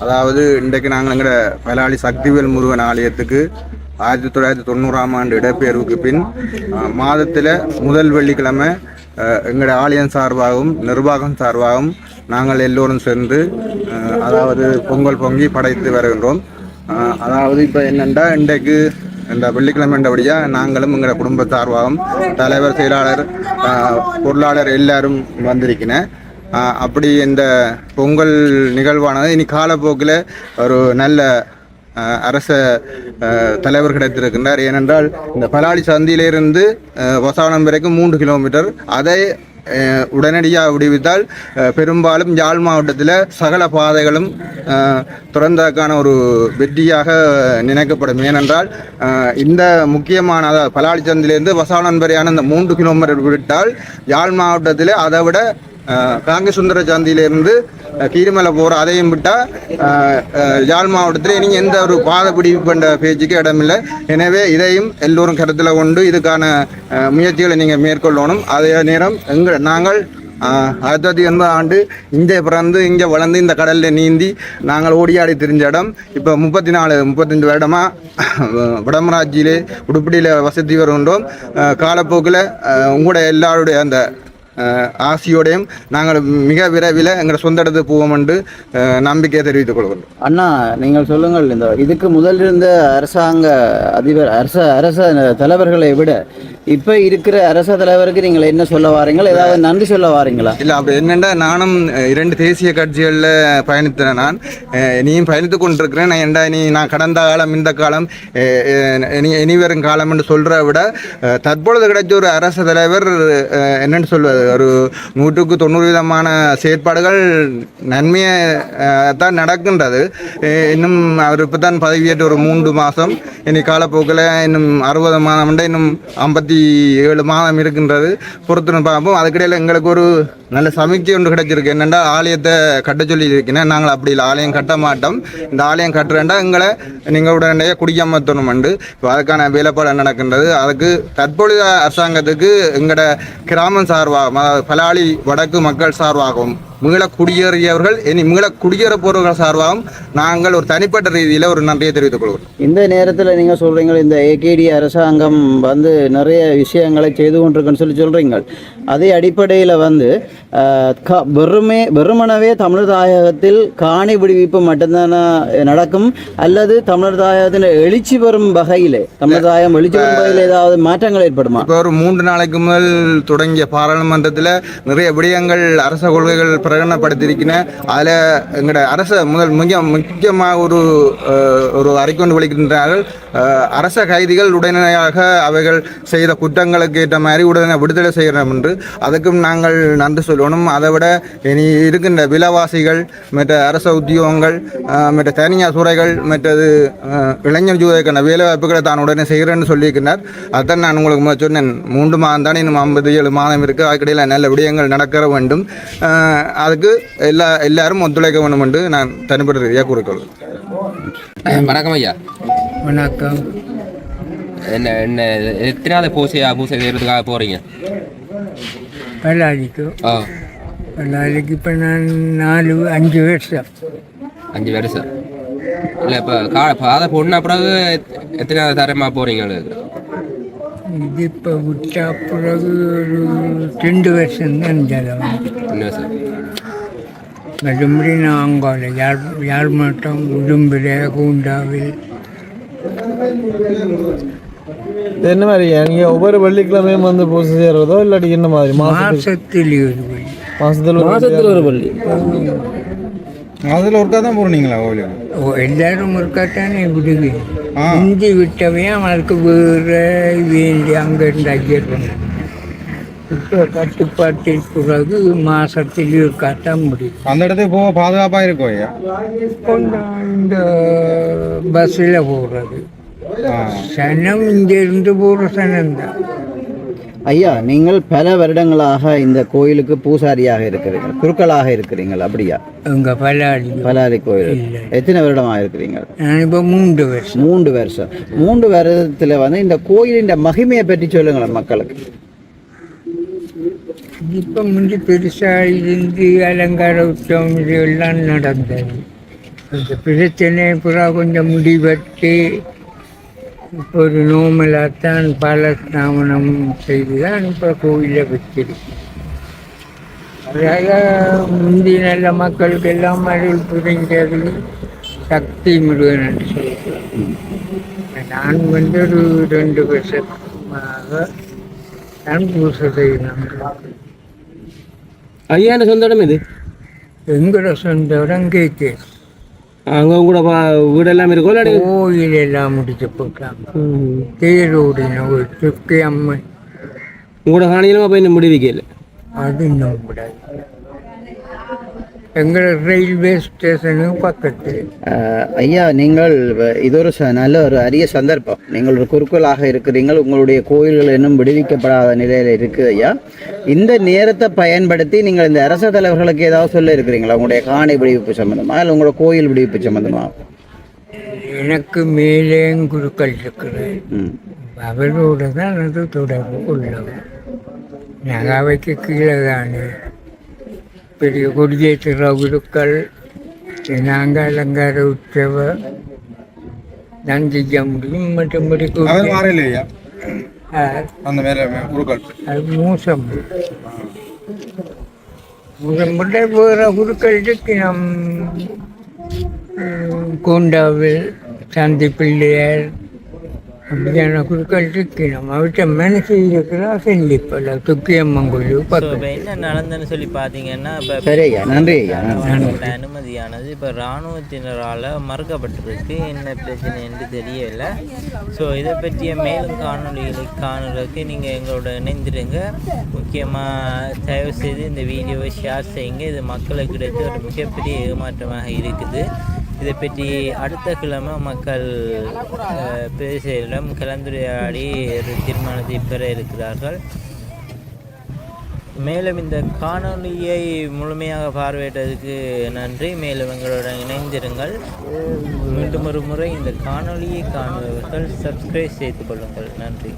அதாவது இன்றைக்கு நாங்கள் எங்கட பலாலி சக்திவேல் முருகன் ஆலயத்துக்கு 1990ஆம் ஆண்டு இடப்பெயர்வுக்கு பின் மாதத்தில் முதல் வெள்ளிக்கிழமை எங்களோட ஆலயம் சார்பாகவும் நிர்வாகம் சார்பாகவும் நாங்கள் எல்லோரும் சேர்ந்து அதாவது பொங்கல் பொங்கி படைத்து வருகின்றோம். அதாவது இப்போ என்னென்னா இன்றைக்கு இந்த வெள்ளிக்கிழமைன்றபடியாக நாங்களும் எங்களோட குடும்ப சார்பாகவும் தலைவர் செயலாளர் பொருளாளர் எல்லாரும் வந்திருக்கிறேன். அப்படி இந்த பொங்கல் நிகழ்வானது இனி காலப்போக்கில் ஒரு நல்ல அரச தலைவர் கிடைத்திருக்கின்றார். ஏனென்றால் இந்த பலாலி சந்தியிலிருந்து வசானம் வரைக்கும் 3 கிலோமீட்டர், அதை உடனடியாக விடுவித்தால் பெரும்பாலும் யாழ் மாவட்டத்தில் சகல பாதைகளும் திறந்ததற்கான ஒரு வெற்றியாக நினைக்கப்படும். ஏனென்றால் இந்த முக்கியமான பலாலி சந்தியிலிருந்து வசானம் வரையான இந்த 3 கிலோமீட்டர் விட்டால் யாழ் மாவட்டத்தில் அதை விட காங்கேசுந்தர சந்தியிலிருந்து கீரிமலை போகிற அதையும் விட்டால் யாழ் மாவட்டத்தில் நீங்கள் எந்த ஒரு பாதை பிடிப்பு பண்ணுற பேச்சுக்கு இடமில்லை. எனவே இதையும் எல்லோரும் கருத்தில் கொண்டு இதுக்கான முயற்சிகளை நீங்கள் மேற்கொள்ளணும். அதே நேரம் நாங்கள் 1980 ஆண்டு இங்கே பிறந்து இங்கே வளர்ந்து இந்த கடலில் நீந்தி நாங்கள் ஓடியாடி தெரிஞ்ச இடம் இப்போ 34-35 வருடமாக வடமராட்சியிலே உடுப்படியில் வசதி வருகின்றோம். காலப்போக்கில் உங்களோட எல்லாருடைய அந்த ஆசியோடையும் நாங்கள் மிக விரைவில் எங்கள் சொந்த இடத்துக்கு போவோம் என்று நம்பிக்கையை தெரிவித்துக் கொள்கிறோம். அண்ணா, நீங்கள் சொல்லுங்கள், இந்த இதுக்கு முதல் இருந்த அரசாங்க அதிபர் அரச தலைவர்களை விட இப்போ இருக்கிற அரச தலைவருக்கு நீங்கள் என்ன சொல்ல வாரீங்களா? ஏதாவது நன்றி சொல்ல வாரீங்களா? இல்லை, அப்படி என்னென்னா நானும் 2 தேசிய கட்சிகளில் பயணித்தேன். நான் இனியும் பயணித்து கொண்டிருக்கிறேன். நான் கடந்த காலம் இந்த காலம் இனி வரும் காலம் என்று சொல்கிற விட தற்பொழுது கிடைச்ச ஒரு அரச தலைவர் என்னென்னு சொல்வது, ஒரு 100% செயற்பாடுகள் நன்மையை தான் நடக்கின்றது. இன்னும் அவர் இப்போ தான் பதவியேற்று ஒரு 3 மாதம், இனி காலப்போக்கில் இன்னும் 60 மாதம், இன்னும் 57 மாதம் இருக்கின்றது. பொறுத்து பார்ப்போம். அதுக்கிடையில் எங்களுக்கு ஒரு நல்ல சமீட்சை ஒன்று கிடைச்சிருக்கு. என்னென்னா ஆலயத்தை கட்ட சொல்லி இருக்கேன். நாங்கள் அப்படி இல்லை, ஆலயம் கட்ட மாட்டோம். இந்த ஆலயம் கட்டுறேன்டா எங்களை நீங்கள் உடனே குடியமர்த்தணும் உண்டு. இப்போ அதுக்கான வேலைப்பாடு நடக்கின்றது. அதுக்கு தற்பொழுது அரசாங்கத்துக்கு எங்களோட கிராமம் சார்பாக, பலாலி வடக்கு மக்கள் சார்பாகவும், மீள குடியேறியவர்கள் இனி மீள குடியேற போறவர்கள் சார்பாகவும் நாங்கள் ஒரு தனிப்பட்ட ரீதியில் ஒரு நன்றியை தெரிவித்துக் கொள்கிறோம். இந்த நேரத்தில் நீங்கள் சொல்கிறீங்க இந்த ஏகேடி அரசாங்கம் நிறைய விஷயங்களை செய்து கொண்டிருக்குன்னு சொல்கிறீங்க. அதே அடிப்படையில் வெறுமனவே தமிழர் தாயகத்தில் காணி விடுவிப்பு மட்டும்தானே நடக்கும், அல்லது தமிழர் தாயகத்தில் எழுச்சி வரும் வகையில், தமிழர் தாயகம் எழுச்சி வரும் வகையில் ஏதாவது மாற்றங்கள் ஏற்படுமா? இப்போ ஒரு 3 நாளைக்கு முதல் தொடங்கிய பாராளுமன்றத்தில் நிறைய விடயங்கள் அரச கொள்கைகள் பிரகடனப்படுத்தியிருக்கிறேன். அதில் எங்களோட அரச முக்கியமாக ஒரு அறிக்கொண்டு விളിக்கின்றார்கள். அரச கைதிகள் உடனடியாக அவைகள் செய்த குற்றங்களுக்கு ஏற்ற மாதிரி உடனே விடுதலை செய்கிறோம் என்று. அதுக்கும் நாங்கள் நன்றி சொல்லணும். அதை விட இனி இருக்கின்ற விலைவாசிகள், மற்ற அரச உத்தியோகங்கள், மற்ற தனியார் துறைகள், மற்றது இளைஞர் ஜூதைக்கான வேலை வாய்ப்புகளை தான் உடனே செய்கிறேன்னு சொல்லியிருக்கிறார். அதுதான் நான் உங்களுக்கு சொன்னேன். 3 மாதம் தானே, இன்னும் 57 மாதம் இருக்குது. அதுக்கிடையில் நல்ல விடயங்கள் நடக்க வேண்டும். அதுக்கு எல்லாரும் ஒத்துழைக்க வேண்டும் என்று நான் தனிப்பட்ட ரீதியாக கூறிக்கொள்வேன். வணக்கம் ஐயா. வணக்கம். என்ன எத்தனாவது பூசை செய்யறதுக்காக போறீங்க? பலாலிக்கு. பலாலிக்கு இப்போ நான் 5 வருஷம். 5 வருஷம் இல்லை. இப்போ பாதை பொண்ணு பிறகு எத்தனாவது தரமாக போறீங்க? இது இப்போ விட்ட பிறகு ஒரு 2 வருஷம் தான் ஜலம். 2 வருஷம். மறுபடி நான் அங்கால யாழ் மாவட்டம் உடும்பில், கூண்டாவில். என்ன மாதிரி நீங்கள் ஒவ்வொரு வெள்ளிக்கிழமையும் பூசை செய்கிறதோ இல்லாட்டி என்ன மாதிரி? மாதத்தில் ஒரு பள்ளி. மாதத்தில் ஒரு பள்ளி. அதில் ஒருக்கா தான் போகிறீங்களா கோவிலுக்கு? எல்லாரும் ஒருக்காத்தானே விடுவேன். இஞ்சி விட்டவையும் அதுக்கு வேறு வேண்டி அங்கேருந்து ஐயர் பண்ணேன். இப்போ கட்டுப்பாட்டில் பிறகு மாதத்தில் ஒருக்காத்தான் முடியும். அந்த இடத்துக்கு போக பாதுகாப்பாக இருக்கும் ஐயா? கொஞ்சம் இந்த பஸ்ஸில் போகிறது சனம், இங்கிருந்து போகிற சனம் தான். ஐயா, நீங்கள் பல வருடங்களாக இந்த கோயிலுக்கு பூசாரியாக இருக்கிறீங்க, குருக்களாக இருக்கிறீங்க, அப்படியா? உங்கள் பலாலி கோயில் எத்தனை வருடமாக இருக்கிறீங்க? நான் இப்போ 3 வருஷம். 3 வருஷம். 3 வருடத்தில் இந்த கோயிலின் மகிமையை பற்றி சொல்லுங்களேன் மக்களுக்கு. இப்போ முந்தி பெருசாக இருந்து அலங்கார உற்சவம் இதெல்லாம் நடந்தது. இந்த பிரச்சனை புறா கொஞ்சம் முடிவெட்டு இப்போ ஒரு நோமலாகத்தான் பல ஸ்நாமனம் செய்து தான் இப்போ கோயிலை வச்சிருக்கு. அதாக முந்தி நல்ல மக்களுக்கு எல்லாம் அருள் புரிஞ்சது சக்தி முருகன் என்று சொல்லுவேன். நான் ஒரு 2 வருஷமாக நான் பூசை செய்யணும். ஐயா என்ன சொந்த இடம் இது? எங்களோட சொந்த இடம் கேக்கு. அங்கே கூட வீடெல்லாம் இருக்கும் இல்லாட்டி கோயில் எல்லாம் முடிச்சு போட்டாங்க. தேரோடின ஒரு சுக்கி அம்மன் உங்களோட காணியிலும் அப்போ இன்னும் முடிவிக்கல. அது இன்னும் கூடாது. எங்கள் ரயில்வே ஸ்டேஷனுக்கு பக்கத்து. ஐயா நீங்கள் இது ஒரு நல்ல ஒரு அரிய சந்தர்ப்பம். நீங்கள் ஒரு குறுக்கோளாக இருக்கிறீங்கள், உங்களுடைய கோயில்கள் இன்னும் விடுவிக்கப்படாத நிலையில் இருக்குது ஐயா. இந்த நேரத்தை பயன்படுத்தி நீங்கள் இந்த அரச தலைவர்களுக்கு ஏதாவது சொல்ல இருக்கிறீங்களா? உங்களுடைய காணி விடுவிப்பு சம்மந்தமாக இல்லை உங்களோட கோயில் விடுவிப்பு சம்மந்தமாக? எனக்கு மேலே குருக்கள் இருக்குது, அவரோட தான் அது தொடர்பு உள்ளது. நகாவைக்கு கீழே தானே பெரிய கொடியேற்ற குருக்கள், நாங்கள் அலங்கார உற்சவ நான் செய்ய முடியும். மற்றபடி அது மோசம் வேற குருக்கள் இருக்கு. நம் கோண்டாவில் சாந்தி பிள்ளையார் அப்படியான குருக்கள் இருக்கணும். அவர்கிட்ட மனசு இருக்கிறா செல்லிப்பல துக்கியம்மன் கோயில் பக்கம். என்ன நடந்ததுன்னு சொல்லி பார்த்தீங்கன்னா, இப்போ சரி ஐயா, நன்றி ஐயா. அனுமதியானது இப்போ இராணுவத்தினரால் மறுக்கப்பட்டிருக்கு. என்ன பிரச்சனை என்று தெரியவில்லை. ஸோ இதை பற்றிய மேலும் காணொலிகளை காணுறதுக்கு நீங்கள் எங்களோட இணைந்திருங்க. முக்கியமாக தயவுசெய்து இந்த வீடியோவை ஷேர் செய்யுங்க. இது மக்களுக்கு கிடைத்த ஒரு மிகப்பெரிய ஏமாற்றமாக இருக்குது. இதை பற்றி அடுத்த கிழமை மக்கள் பிரதேசங்களிடம் கலந்துரையாடி ஒரு தீர்மானத்தை பெற இருக்கிறார்கள். மேலும் இந்த காணொலியை முழுமையாக பார்வையிட்டதுக்கு நன்றி. மேலும் எங்களுடன் இணைந்திருங்கள். மீண்டும் ஒரு முறை இந்த காணொலியை காணுபவர்கள் சப்ஸ்கிரைப் செய்து கொள்ளுங்கள். நன்றி.